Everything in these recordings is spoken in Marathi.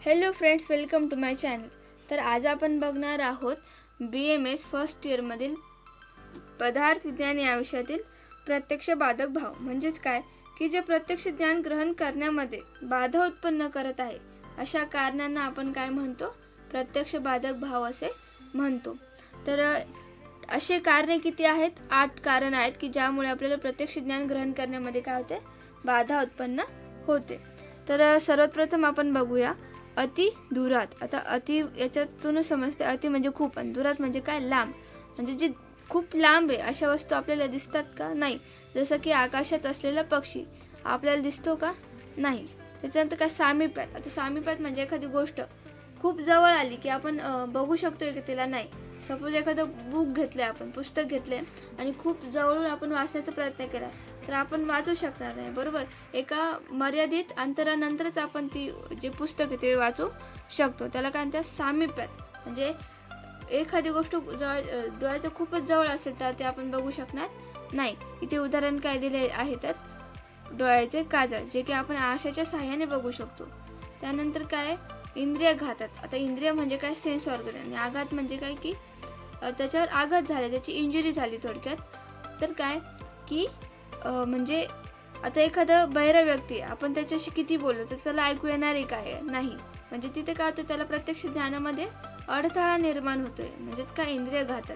Hello friends, welcome to my channel. तर आज आपण बघणार आहोत BMS फर्स्ट इयरमधील पदार्थ विज्ञान या विषयातील प्रत्यक्ष बाधक भाव म्हणजेच काय की जे प्रत्यक्ष ज्ञान ग्रहण करण्यामध्ये बाधा उत्पन्न करत आहे अशा कारणांना आपण काय म्हणतो, प्रत्यक्ष बाधक भाव असे म्हणतो. तर असे कारणे किती आहेत? 8 कारण आहेत की ज्यामुळे आपल्याला प्रत्यक्ष ज्ञान ग्रहण करण्यामध्ये काय होते, बाधा उत्पन्न होते. तर सर्वात प्रथम आपण बघूया अति दुरात. आता अति याच्यातून समजते अति म्हणजे खूप आणि दुरात म्हणजे काय, लांब. म्हणजे जे खूप लांब आहे अशा वस्तू आपल्याला दिसतात का? नाही. जसं की आकाशात असलेला पक्षी आपल्याला दिसतो का? नाही. त्याच्यानंतर काय, सामिप्यात. आता सामिप्यात म्हणजे एखादी गोष्ट खूप जवळ आली की आपण बघू शकतोय की तिला नाही. सपोज एखादं बुक घेतलंय, आपण पुस्तक घेतलंय आणि खूप जवळून आपण वाचण्याचा प्रयत्न केला तर आपण वाचू शकणार नाही, बरोबर. एका मर्यादित अंतरानंतरच आपण ती जे पुस्तक आहे ते वाचू शकतो. त्याला काय म्हणतात, सामिप्यात. म्हणजे एखादी गोष्ट डोळ्याच्या खूपच जवळ असेल तर ते आपण बघू शकणार नाही. इथे उदाहरण काय दिले आहे तर डोळ्याचे काजळ, जे की आपण आरशाच्या सहाय्याने बघू शकतो. त्यानंतर काय, इंद्रिय घातात. आता इंद्रिय म्हणजे काय, सेन्स ऑर्गन. आणि आघात म्हणजे काय की त्याच्यावर आघात झाला, त्याची इंजुरी झाली थोडक्यात. तर काय की म्हणजे आता एखादा बहिरा व्यक्ती, आपण त्याच्याशी किती बोललो तर त्याला ऐकू येणार आहे काय? नाही. म्हणजे तिथे काय होतं, त्याला प्रत्यक्ष ज्ञानामध्ये अडथळा निर्माण होतोय, म्हणजेच काय, इंद्रिय घातात.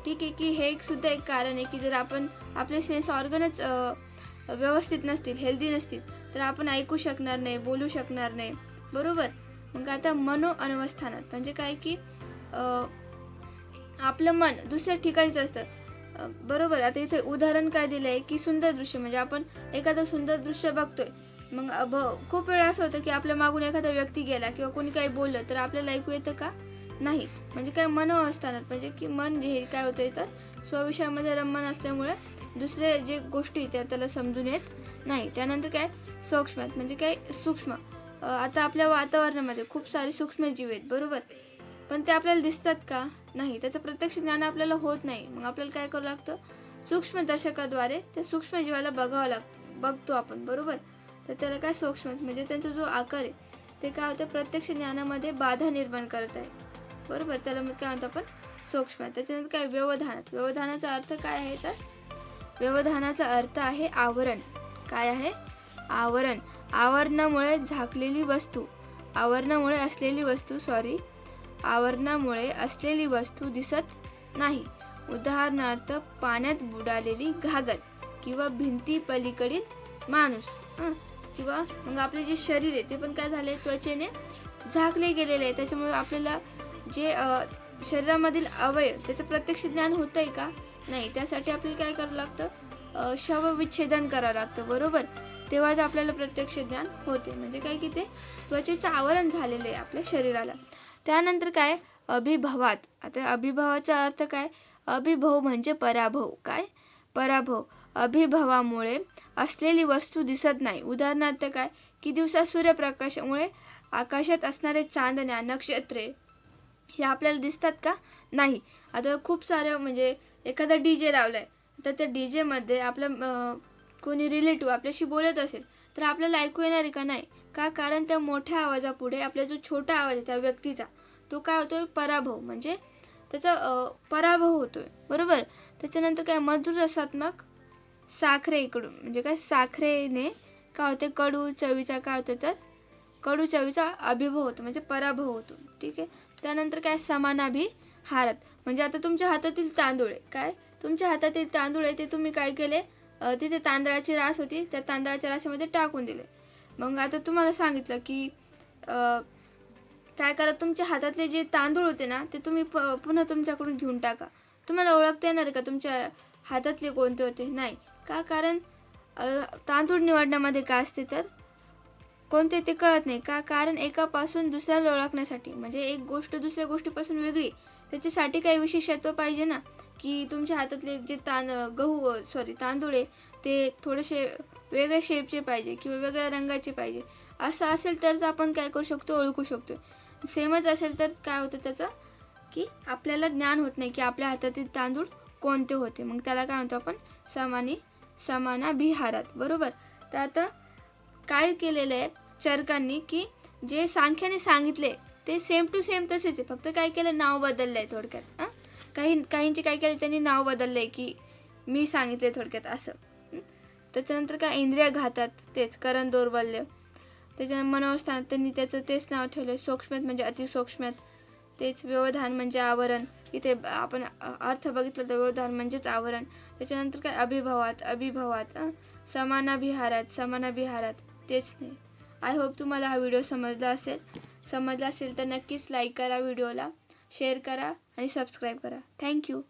ठीक आहे की हे एक सुद्धा एक कारण आहे की जर आपण आपले सेन्स ऑर्गनच व्यवस्थित नसतील, हेल्दी नसतील तर आपण ऐकू शकणार नाही, बोलू शकणार नाही, बरोबर. मग आता मनो अनवस्थानात म्हणजे काय की आपलं मन दुसऱ्या ठिकाणीच असतं, बरोबर. आता इथे उदाहरण काय दिलंय की सुंदर दृश्य, म्हणजे आपण एखादं सुंदर दृश्य बघतोय. मग खूप वेळा असं होतं की आपल्या मागून एखादा व्यक्ती गेला किंवा कोणी काही बोललं तर आपल्याला ऐकू येतं का? नाही. म्हणजे काय, मनोअवस्थानात म्हणजे की मन जे हे काय होतंय तर स्वविषयामध्ये रममान असल्यामुळे दुसरे जे गोष्टी त्याला समजून येत नाही. त्यानंतर काय, सूक्ष्मात म्हणजे काय, सूक्ष्म. आता आपल्या वातावरणामध्ये खूप सारे सूक्ष्मजीव आहेत, बरोबर. पण ते आपल्याला दिसतात का? नाही. त्याचं प्रत्यक्ष ज्ञान आपल्याला होत नाही. मग आपल्याला काय करावं लागतं, सूक्ष्मदर्शकाद्वारे त्या सूक्ष्मजीवाला बघतो आपण, बरोबर. तर त्याला काय, सूक्ष्म म्हणजे त्यांचा जो आकार आहे ते काय होतं, प्रत्यक्ष ज्ञानामध्ये बाधा निर्माण करत आहे, बरोबर. त्याला मग काय म्हणतो आपण, सूक्ष्म. त्याच्यानंतर काय, व्यवधानात. व्यवधानाचा अर्थ काय आहे तर व्यवधानाचा अर्थ आहे आवरण. काय आहे? आवरण. आवरणामुळे असलेली वस्तू दिसत नाही. उदाहरणार्थ पाण्यात बुडालेली घागर किंवा भिंती पलीकडील माणूस. किंवा मग आपले जे शरीर आहे ते पण काय झाले, त्वचेने झाकले गेलेले आहे. त्याच्यामुळे आपल्याला जे शरीरामधील अवयव त्याचं प्रत्यक्ष ज्ञान होतंय का? नाही. त्यासाठी आपल्याला काय करावं लागतं, शवविच्छेदन करावं लागतं, बरोबर. तेव्हाच आपल्याला प्रत्यक्ष ज्ञान होते. म्हणजे काय की ते त्वचेचं आवरण झालेलं आहे आपल्या शरीराला. त्यानंतर काय, अभिभवात. आता अभिभवाचा अर्थ काय, अभिभव म्हणजे पराभव. काय, पराभव. अभिभवामुळे असलेली वस्तू दिसत नाही. उदाहरणार्थ काय की दिवसा सूर्यप्रकाशामुळे आकाशात असणारे चांदण्या, नक्षत्रे हे आपल्याला दिसतात का? नाही. आता खूप सारे म्हणजे एखादा DJ लावलाय तर त्या DJ मध्ये आपलं कोणी रिलेटिव्ह आपल्याशी बोलत असेल तर आपल्याला ऐकू येणार आहे का? नाही. का? कारण त्या मोठ्या आवाजापुढे आपला जो छोटा आवाज आहे त्या व्यक्तीचा तो काय होतोय, पराभव. म्हणजे त्याचा पराभव होतोय, बरोबर. त्याच्यानंतर काय, मधुर रसात्मक साखरेकडून म्हणजे काय, साखरेने काय होते, कडू चवीचा काय होतं तर कडू चवीचा अभिभव होतो, म्हणजे पराभव होतो. ठीक आहे. त्यानंतर काय, समानाभिहारात. म्हणजे आता तुमच्या हातातील तांदूळ आहे, काय, तुमच्या हातातील तांदूळ आहे ते तुम्ही काय केले, तिथे तांदळाची रास होती, त्या तांदळाच्या राशीमध्ये टाकून दिले. मग आता तुम्हाला सांगितलं की काय करा, तुमच्या हातातले जे तांदूळ होते ना ते तुम्ही पुन्हा तुमच्याकडून घेऊन टाका. तुम्हाला ओळखता येणार आहे का तुमच्या हातातले कोणते होते? नाही. का? कारण तांदूळ निवडण्यामध्ये काय असते तर कोणते ते कळत नाही. का? कारण एकापासून दुसऱ्याला ओळखण्यासाठी म्हणजे एक गोष्ट दुसऱ्या गोष्टीपासून वेगळी त्याच्यासाठी काही विशेषत्व पाहिजे ना, की तुमच्या हातातले जे तांदूळ आहे ते थोडेसे वेगळ्या शेपचे पाहिजे किंवा वेगळ्या रंगाचे पाहिजे. असं असेल तरच आपण काय करू शकतो, ओळखू शकतो. सेमच असेल तर काय होतं त्याचं की आपल्याला ज्ञान होत नाही की आपल्या हातातील तांदूळ कोणते होते. मग त्याला काय म्हणतो आपण, समानाभिहारात, बरोबर. तर आता काय केलेलं आहे चरकांनी की जे सांख्याने सांगितले ते सेम टू सेम तसेच आहे, फक्त काय केलं, नाव बदललं आहे थोडक्यात. काहींचे काय केलं, त्यांनी नाव बदललं आहे की मी सांगितले थोडक्यात असं. त्याच्यानंतर काय, इंद्रिय घातात तेच करण दौर्बल्य. त्याच्यानंतर मनोवस्थानात त्यांनी त्याचं तेच नाव ठेवलं. सूक्ष्मात म्हणजे अतिसूक्ष्मात तेच. व्यवधान म्हणजे आवरण, इथे आपण अर्थ बघितलं तर व्यवधान म्हणजेच आवरण. त्याच्यानंतर काय, अभिभवात समानाभिहारात तेच नाही. आय होप तुम्हाला हा व्हिडिओ समजला असेल तर नक्कीच लाईक करा, व्हिडिओला शेअर करा आणि सबस्क्राईब करा. थँक्यू.